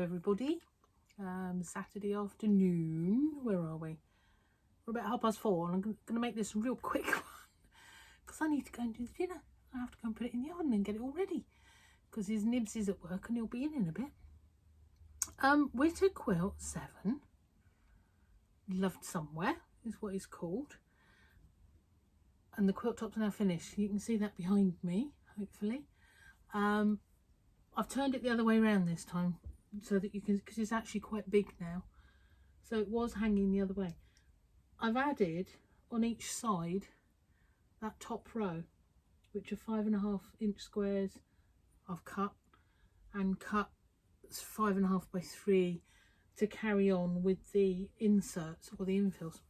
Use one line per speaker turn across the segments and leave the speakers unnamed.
everybody. Saturday afternoon. Where are we? We're about 4:30 and I'm going to make this a real quick one because I need to go and do the dinner. I have to go and put it in the oven and get it all ready because his Nibs is at work and he'll be in a bit. Witter Quilt 7, Loved Somewhere is what it's called. And the quilt top's now finished. You can see that behind me, hopefully. I've turned it the other way around this time so that you can, because it's actually quite big now. So it was hanging the other way. I've added on each side that top row, which are 5.5-inch squares. I've cut 5.5 by 3 to carry on with the inserts or the infills.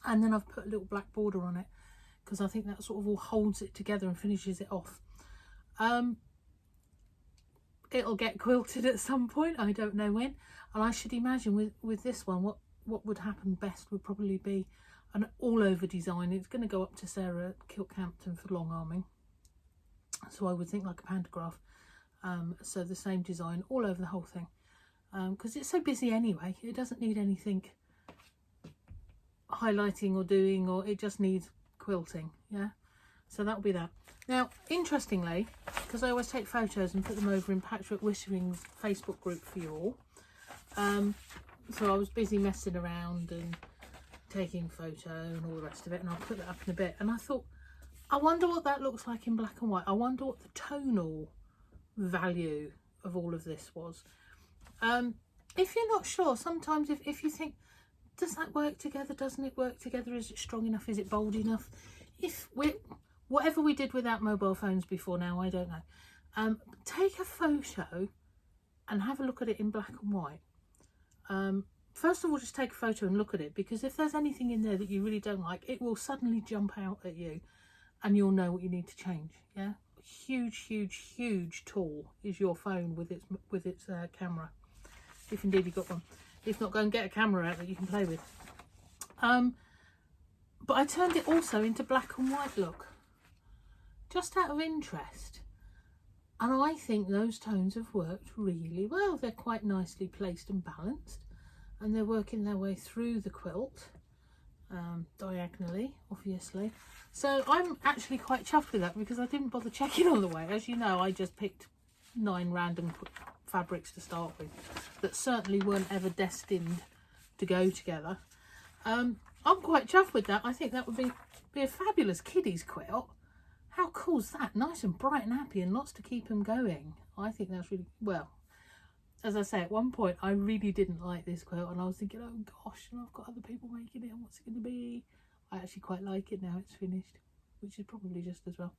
And then I've put a little black border on it because I think that sort of all holds it together and finishes it off. It'll get quilted at some point, I don't know when, and I should imagine with this one what would happen best would probably be an all over design. It's going to go up to Sarah Kilt Campton for long arming, so I would think like a pantograph, so the same design all over the whole thing, because it's so busy anyway. It doesn't need anything highlighting or doing, or it just needs quilting. Yeah, so that'll be that. Now, interestingly, because I always take photos and put them over in Patchwork Wittering's Facebook group for you all, so I was busy messing around and taking photo and all the rest of it, and I'll put that up in a bit. And I thought, I wonder what that looks like in black and white. I wonder what the tonal value of all of this was. If you're not sure, sometimes if you think, does that work together? Doesn't it work together? Is it strong enough? Is it bold enough? Whatever we did without mobile phones before now, I don't know. Take a photo and have a look at it in black and white. First of all, just take a photo and look at it, because if there's anything in there that you really don't like, it will suddenly jump out at you and you'll know what you need to change. Yeah, huge tool is your phone with its camera, if indeed you've got one. If not, go and get a camera out that you can play with. But I turned it also into black and white look, just out of interest. And I think those tones have worked really well. They're quite nicely placed and balanced, and they're working their way through the quilt, diagonally, obviously. So I'm actually quite chuffed with that, because I didn't bother checking all the way. As you know, I just picked 9 random fabrics to start with that certainly weren't ever destined to go together. I'm quite chuffed with that. I think that would be a fabulous kiddies quilt. How cool is that? Nice and bright and happy, and lots to keep them going. I think that's really, well, as I say, at one point I really didn't like this quilt, and I was thinking, oh gosh, and I've got other people making it, and what's it going to be? I actually quite like it now it's finished, which is probably just as well.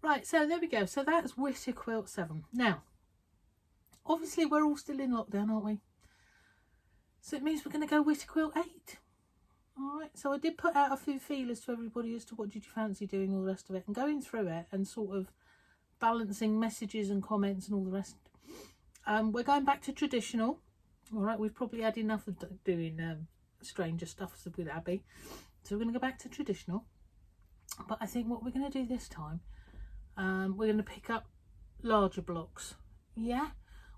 Right, so there we go. So that's Witter Quilt 7. Now, obviously we're all still in lockdown, aren't we? So it means we're going to go Witter Quilt 8. Alright, so I did put out a few feelers to everybody as to what did you fancy doing, all the rest of it, and going through it and sort of balancing messages and comments and all the rest. We're going back to traditional. Alright, we've probably had enough of doing stranger stuff with Abby, so we're going to go back to traditional. But I think what we're going to do this time, we're going to pick up larger blocks. Yeah,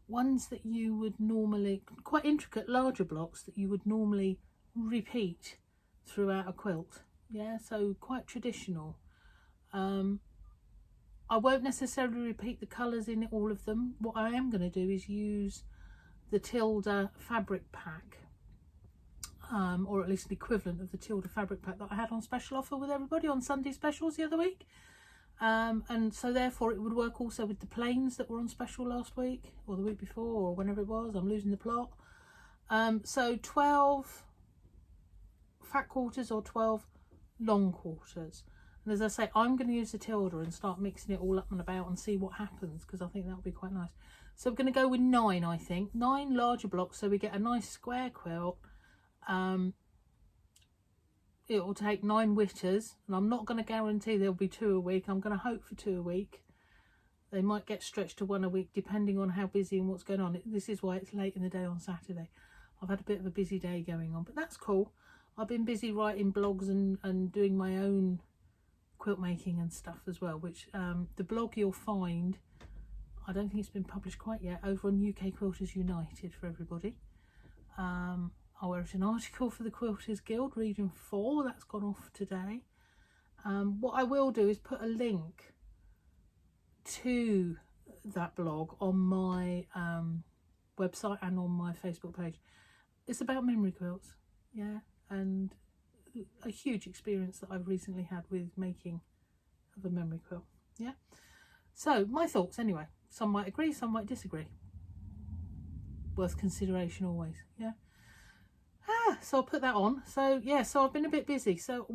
ones that you would normally, quite intricate larger blocks that you would normally repeat throughout a quilt. Yeah, so quite traditional. I won't necessarily repeat the colours in all of them. What I am going to do is use the Tilda fabric pack, or at least the equivalent of the Tilda fabric pack that I had on special offer with everybody on Sunday specials the other week. And so therefore it would work also with the plains that were on special last week or the week before or whenever it was. I'm losing the plot. So 12 fat quarters or 12 long quarters, and as I say, I'm going to use the Tilda and start mixing it all up and about and see what happens, because I think that'll be quite nice. So we're going to go with 9, I think 9 larger blocks, so we get a nice square quilt. It will take 9 witters, and I'm not going to guarantee there'll be 2 a week. I'm going to hope for 2 a week. They might get stretched to 1 a week depending on how busy and what's going on. This is why it's late in the day on Saturday. I've had a bit of a busy day going on, but that's cool. I've been busy writing blogs and doing my own quilt making and stuff as well, which the blog you'll find, I don't think it's been published quite yet, over on UK Quilters United for everybody. I wrote an article for the Quilters Guild, reading 4, that's gone off today. What I will do is put a link to that blog on my website and on my Facebook page. It's about memory quilts, yeah, and a huge experience that I've recently had with making of a memory quilt, yeah. So my thoughts anyway, some might agree, some might disagree, worth consideration always, yeah. So I'll put that on. So yeah, so I've been a bit busy, so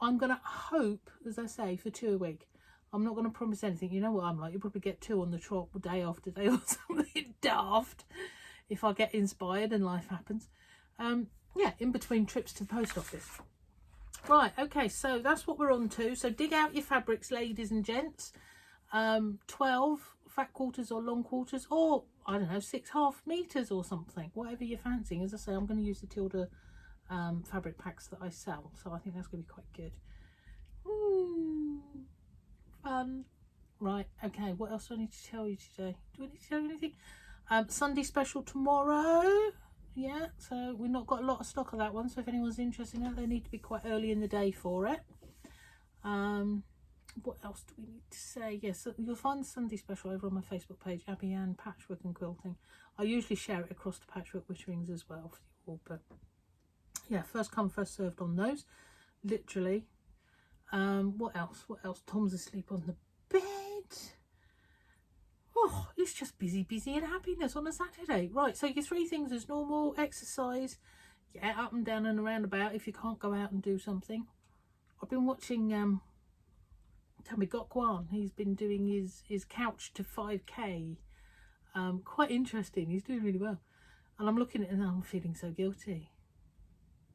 I'm gonna hope, as I say, for 2 a week. I'm not going to promise anything. You know what I'm like, you probably get 2 on the trot day after day or something daft if I get inspired and life happens. Yeah, in between trips to the post office. Right, okay, so that's what we're on to. So dig out your fabrics, ladies and gents. 12 fat quarters or long quarters, or I don't know, 6.5 meters or something, whatever you're fancying. As I say, I'm going to use the Tilda fabric packs that I sell, so I think that's going to be quite good. Fun. Right, okay, what else do I need to tell you today? Do I need to tell you anything? Sunday special tomorrow. Yeah, so we've not got a lot of stock of that one, so if anyone's interested in that, they need to be quite early in the day for it. What else do we need to say? Yes, so you'll find the Sunday special over on my Facebook page, Abby Ann Patchwork and Quilting. I usually share it across the Patchwork Witterings as well for you all, but yeah, first come, first served on those, literally. What else? Tom's asleep on the bed. Oh, it's just busy and happiness on a Saturday. Right, so your 3 things as normal: exercise, get up and down and around about if you can't go out and do something. I've been watching Tammy Gokwan. He's been doing his couch to 5k. Quite interesting. He's doing really well, and I'm looking at it and I'm feeling so guilty.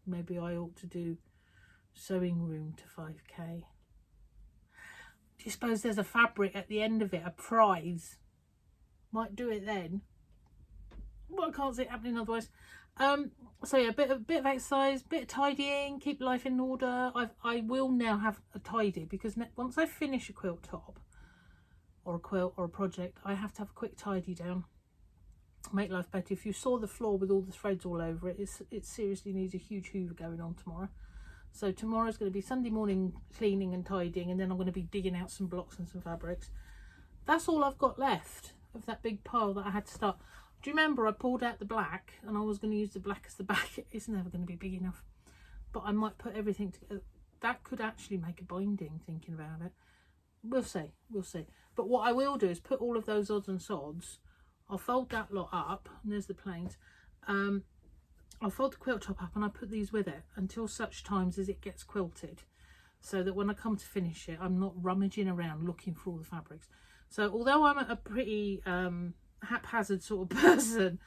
Maybe I ought to do sewing room to 5k. Do you suppose there's a fabric at the end of it, a prize? Might do it then. Well, I can't see it happening otherwise. So yeah, a bit of exercise, bit of tidying, keep life in order. I will now have a tidy, because once I finish a quilt top or a quilt or a project, I have to have a quick tidy down, make life better. If you saw the floor with all the threads all over it, it seriously needs a huge hoover going on tomorrow. So tomorrow's going to be Sunday morning cleaning and tidying, and then I'm going to be digging out some blocks and some fabrics. That's all I've got left of that big pile that I had to start. Do you remember I pulled out the black and I was going to use the black as the back? It's never going to be big enough, but I might put everything together. That could actually make a binding, thinking about it. We'll see, we'll see. But what I will do is put all of those odds and sods. I'll fold that lot up, and there's the planes. I'll fold the quilt top up and I put these with it until such times as it gets quilted, so that when I come to finish it, I'm not rummaging around looking for all the fabrics. So although I'm a pretty haphazard sort of person,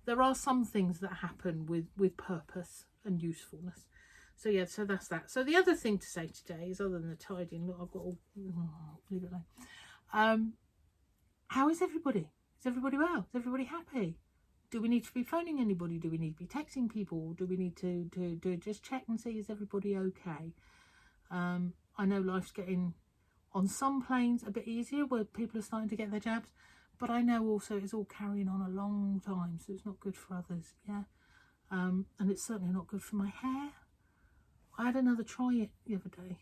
there are some things that happen with purpose and usefulness. So yeah, so that's that. So the other thing to say today is, other than the tidying, look, I've got all, leave it alone. How is everybody? Is everybody well? Is everybody happy? Do we need to be phoning anybody? Do we need to be texting people? Do we need to just check and see, is everybody okay? I know life's getting, on some planes, a bit easier where people are starting to get their jabs, but I know also it's all carrying on a long time, so it's not good for others, yeah. And it's certainly not good for my hair. I had another try it the other day.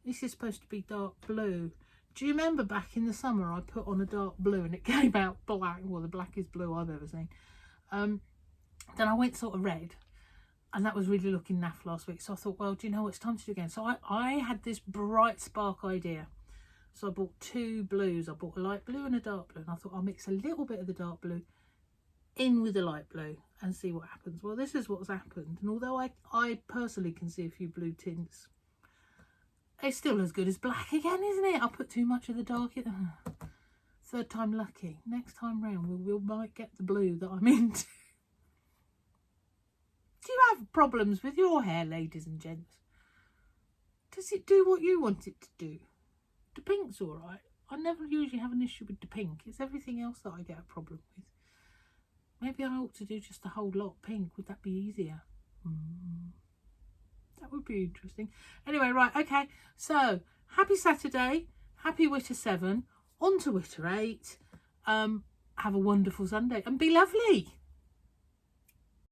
This is supposed to be dark blue. Do you remember back in the summer I put on a dark blue and it came out black? Well, the blackest blue I've ever seen. Then I went sort of red, and that was really looking naff last week. So I thought, well, do you know what, it's time to do again. So I had this bright spark idea. So I bought 2 blues. I bought a light blue and a dark blue, and I thought I'll mix a little bit of the dark blue in with the light blue and see what happens. Well, this is what's happened, and although I personally can see a few blue tints, it's still as good as black again, isn't it? I put too much of the dark in. Third time lucky. Next time round we might get the blue that I'm into. Do you have problems with your hair, ladies and gents? Does it do what you want it to do? The pink's all right. I never usually have an issue with the pink. It's everything else that I get a problem with. Maybe I ought to do just a whole lot pink. Would that be easier? That would be interesting. Anyway, right, okay. So, happy Saturday. Happy Witter 7. On to Witter 8. have a wonderful Sunday and be lovely.